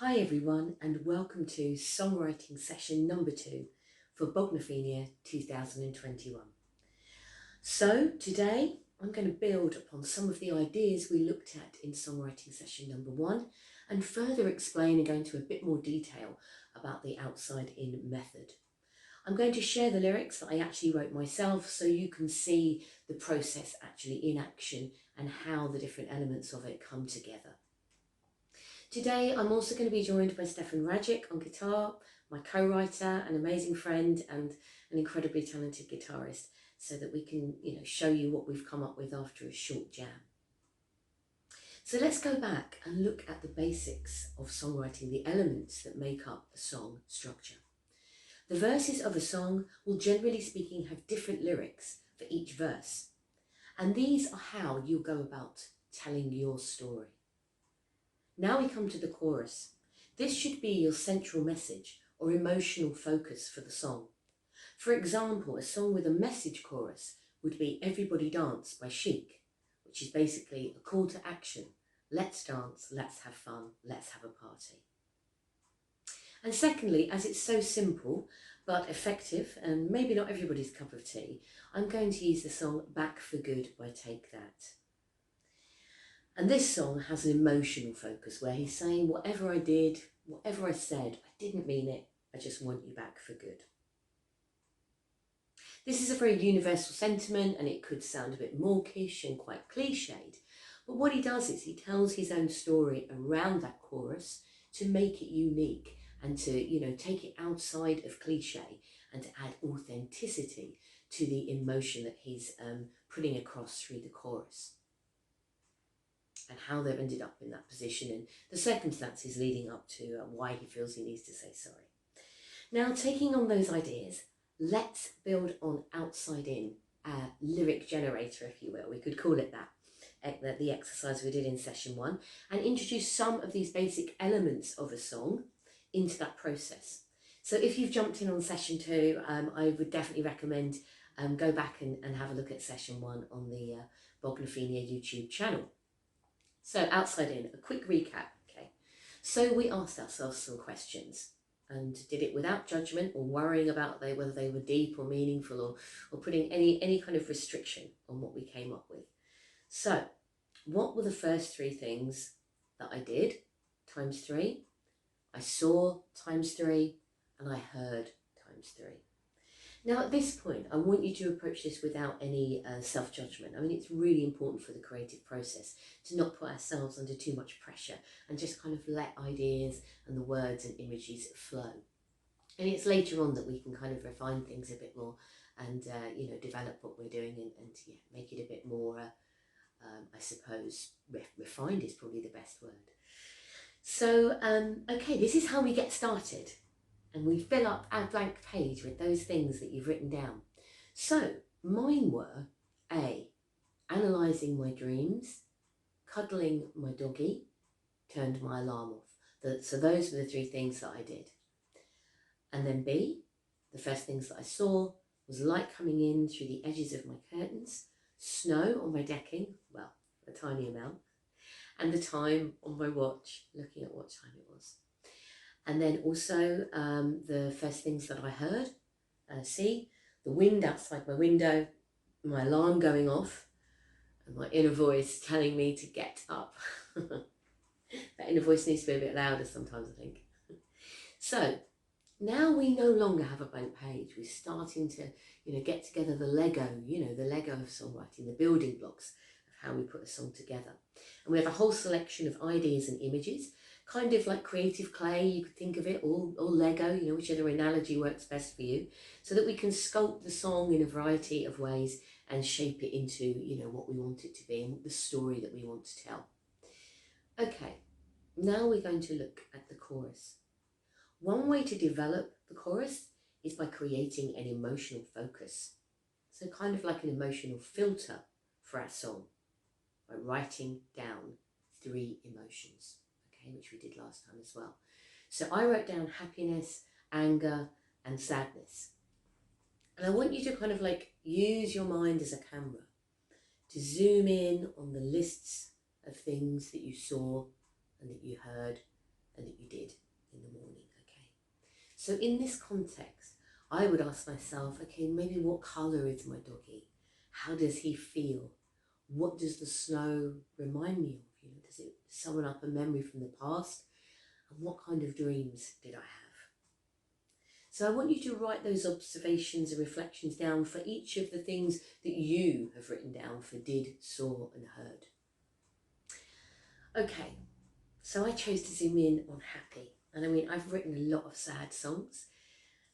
Hi everyone and welcome to songwriting session number 2 for Bognafinia 2021. So today I'm going to build upon some of the ideas we looked at in songwriting session number 1 and further explain and go into a bit more detail about the outside in method. I'm going to share the lyrics that I actually wrote myself so you can see the process actually in action and how the different elements of it come together. Today I'm also going to be joined by Stefan Rajic on guitar, my co-writer, an amazing friend and an incredibly talented guitarist, so that we can show you what we've come up with after a short jam. So let's go back and look at the basics of songwriting, the elements that make up a song structure. The verses of a song will generally speaking have different lyrics for each verse, and these are how you'll go about telling your story. Now we come to the chorus. This should be your central message or emotional focus for the song. For example, a song with a message chorus would be Everybody Dance by Chic, which is basically a call to action. Let's dance, let's have fun, let's have a party. And secondly, as it's so simple but effective and maybe not everybody's cup of tea, I'm going to use the song Back for Good by Take That. And this song has an emotional focus where he's saying, whatever I did, whatever I said, I didn't mean it, I just want you back for good. This is a very universal sentiment and it could sound a bit mawkish and quite cliched, but what he does is he tells his own story around that chorus to make it unique and to, take it outside of cliche and to add authenticity to the emotion that he's putting across through the chorus, and how they've ended up in that position and the circumstances leading up to why he feels he needs to say sorry. Now, taking on those ideas, let's build on outside in, lyric generator, if you will. We could call it that, the exercise we did in session 1, and introduce some of these basic elements of a song into that process. So if you've jumped in on session 2, I would definitely recommend go back and have a look at session 1 on the Bognafinia YouTube channel. So outside in, a quick recap, okay? So we asked ourselves some questions and did it without judgment or worrying about whether they were deep or meaningful or putting any kind of restriction on what we came up with. So what were the first 3 things that I did times 3? I saw times 3 and I heard times 3. Now at this point, I want you to approach this without any self-judgment. I mean, it's really important for the creative process to not put ourselves under too much pressure and just kind of let ideas and the words and images flow. And it's later on that we can kind of refine things a bit more and, develop what we're doing and make it a bit more, I suppose, refined is probably the best word. So, okay, this is how we get started. And we fill up our blank page with those things that you've written down. So mine were A, analysing my dreams, cuddling my doggy, turned my alarm off. So those were the 3 things that I did. And then B, the first things that I saw was light coming in through the edges of my curtains, snow on my decking, well, a tiny amount, and the time on my watch, looking at what time it was. And then also the first things that I heard, C, the wind outside my window, my alarm going off, and my inner voice telling me to get up. That inner voice needs to be a bit louder sometimes, I think. So now we no longer have a blank page. We're starting to, get together the Lego, the Lego of songwriting, the building blocks of how we put a song together. And we have a whole selection of ideas and images, kind of like creative clay, you could think of it, or Lego, whichever analogy works best for you, so that we can sculpt the song in a variety of ways and shape it into, what we want it to be and the story that we want to tell. Okay, now we're going to look at the chorus. One way to develop the chorus is by creating an emotional focus. So kind of like an emotional filter for our song, by writing down 3 emotions. Which we did last time as well. So I wrote down happiness, anger, and sadness. And I want you to kind of use your mind as a camera to zoom in on the lists of things that you saw and that you heard and that you did in the morning, okay? So in this context, I would ask myself, okay, maybe what colour is my doggy? How does he feel? What does the snow remind me of? You know, does it summon up a memory from the past? And what kind of dreams did I have? So I want you to write those observations and reflections down for each of the things that you have written down for did, saw and heard. Okay, so I chose to zoom in on happy. And I mean, I've written a lot of sad songs,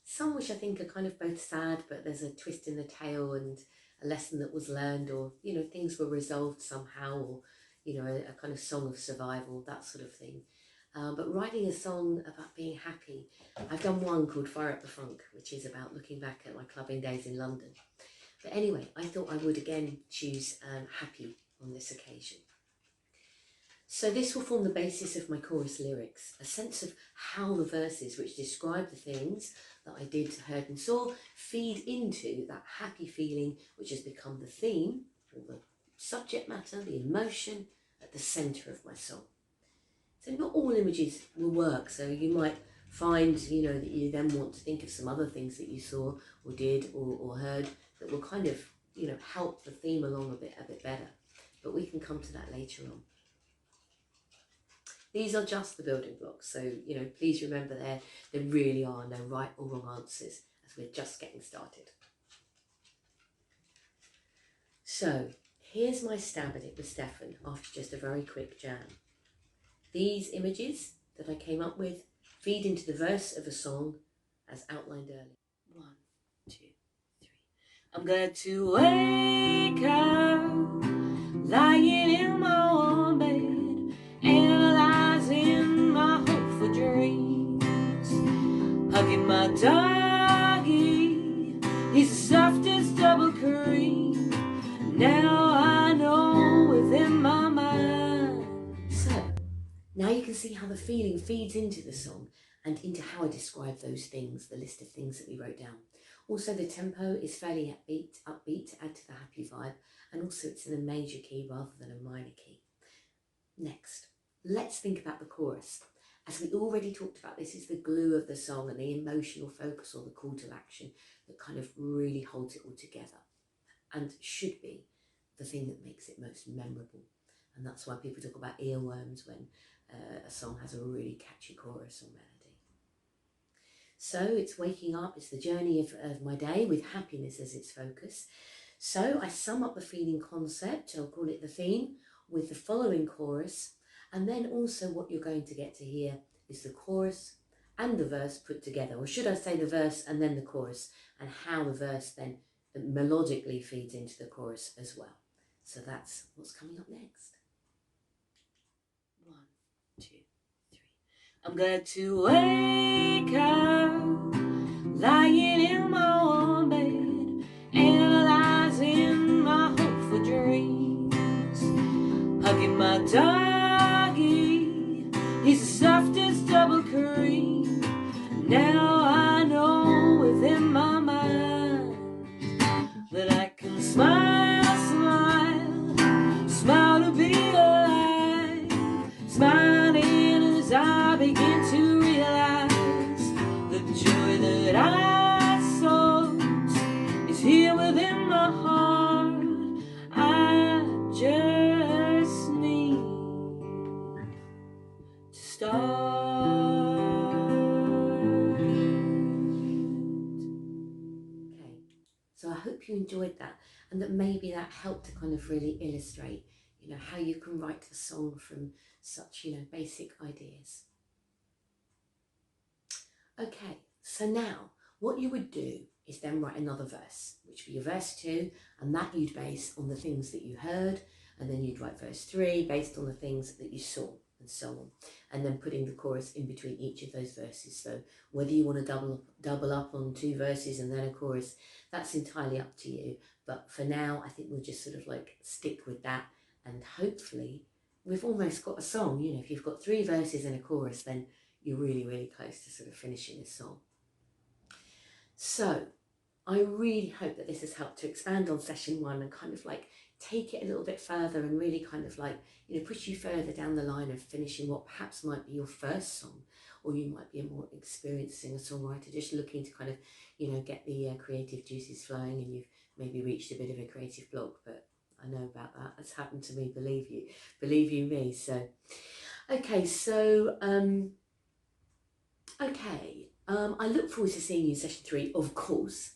some which I think are kind of both sad, but there's a twist in the tale and a lesson that was learned, or, you know, things were resolved somehow, or, you know, a kind of song of survival, that sort of thing. But writing a song about being happy, I've done one called Fire Up the Funk, which is about looking back at my clubbing days in London. But anyway, I thought I would again choose happy on this occasion. So this will form the basis of my chorus lyrics, a sense of how the verses which describe the things that I did, heard and saw feed into that happy feeling which has become the theme, or the subject matter, the emotion at the centre of my song. So not all images will work, so you might find, you know, that you then want to think of some other things that you saw or did or heard that will kind of, you know, help the theme along a bit better. But we can come to that later on. These are just the building blocks, so, you know, please remember there really are no right or wrong answers as we're just getting started. So here's my stab at it with Stefan after just a very quick jam. These images that I came up with feed into the verse of a song as outlined earlier. 1, 2, 3. I'm glad to wake up, lying in my warm bed, analyzing my hopeful dreams, hugging my doggy, he's the softest double cream. Now I know within my mind. So now you can see how the feeling feeds into the song and into how I describe those things, the list of things that we wrote down. Also, the tempo is fairly upbeat to add to the happy vibe, and also it's in a major key rather than a minor key. Next, let's think about the chorus. As we already talked about, this is the glue of the song and the emotional focus or the call to action that kind of really holds it all together and should be the thing that makes it most memorable. And that's why people talk about earworms when a song has a really catchy chorus or melody. So it's waking up, it's the journey of my day with happiness as its focus. So I sum up the feeling concept, I'll call it the theme, with the following chorus, and then also what you're going to get to hear is the chorus and the verse put together, or should I say the verse and then the chorus, and how the verse then melodically feeds into the chorus as well. So that's what's coming up next. 1, 2, 3. I'm glad to wake up, lying in my warm bed, analyzing my hopeful dreams, hugging my doggy, he's the softest double cream. Now I know within my mind that I can smile, smile, smile to be alive, smiling as I begin to realize the joy that I sought is here within my heart. I just need to start. So I hope you enjoyed that, and that maybe that helped to kind of really illustrate, you know, how you can write a song from such, you know, basic ideas. Okay, so now what you would do is then write another verse, which would be your verse 2, and that you'd base on the things that you heard, and then you'd write verse 3 based on the things that you saw, and so on, and then putting the chorus in between each of those verses. So whether you want to double up on 2 verses and then a chorus, that's entirely up to you. But for now, I think we'll just sort of like stick with that, and hopefully we've almost got a song. You know, if you've got 3 verses and a chorus, then you're really, really close to sort of finishing this song. So I really hope that this has helped to expand on session 1 and kind of like take it a little bit further and really kind of like, you know, push you further down the line of finishing what perhaps might be your first song, or you might be a more experienced singer-songwriter just looking to kind of, you know, get the creative juices flowing, and you've maybe reached a bit of a creative block. But I know about that. That's happened to me, believe you me. So, okay, so, I look forward to seeing you in session 3, of course.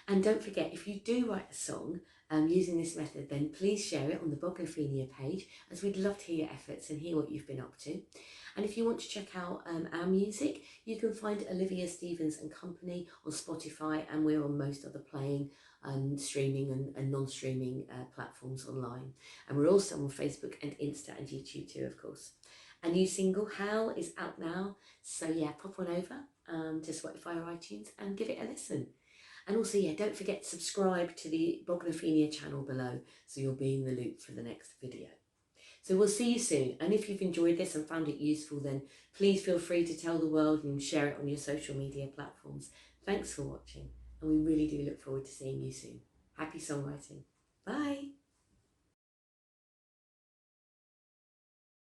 And don't forget, if you do write a song using this method, then please share it on the Boglophenia page, as we'd love to hear your efforts and hear what you've been up to. And if you want to check out our music, you can find Olivia Stevens and Company on Spotify, and we're on most other playing and streaming and non-streaming platforms online. And we're also on Facebook and Insta and YouTube too, of course. A new single, How, is out now. So yeah, pop on over to Spotify or iTunes and give it a listen. And also, yeah, don't forget to subscribe to the Boglophenia channel below so you'll be in the loop for the next video. So we'll see you soon. And if you've enjoyed this and found it useful, then please feel free to tell the world and share it on your social media platforms. Thanks for watching, and we really do look forward to seeing you soon. Happy songwriting. Bye.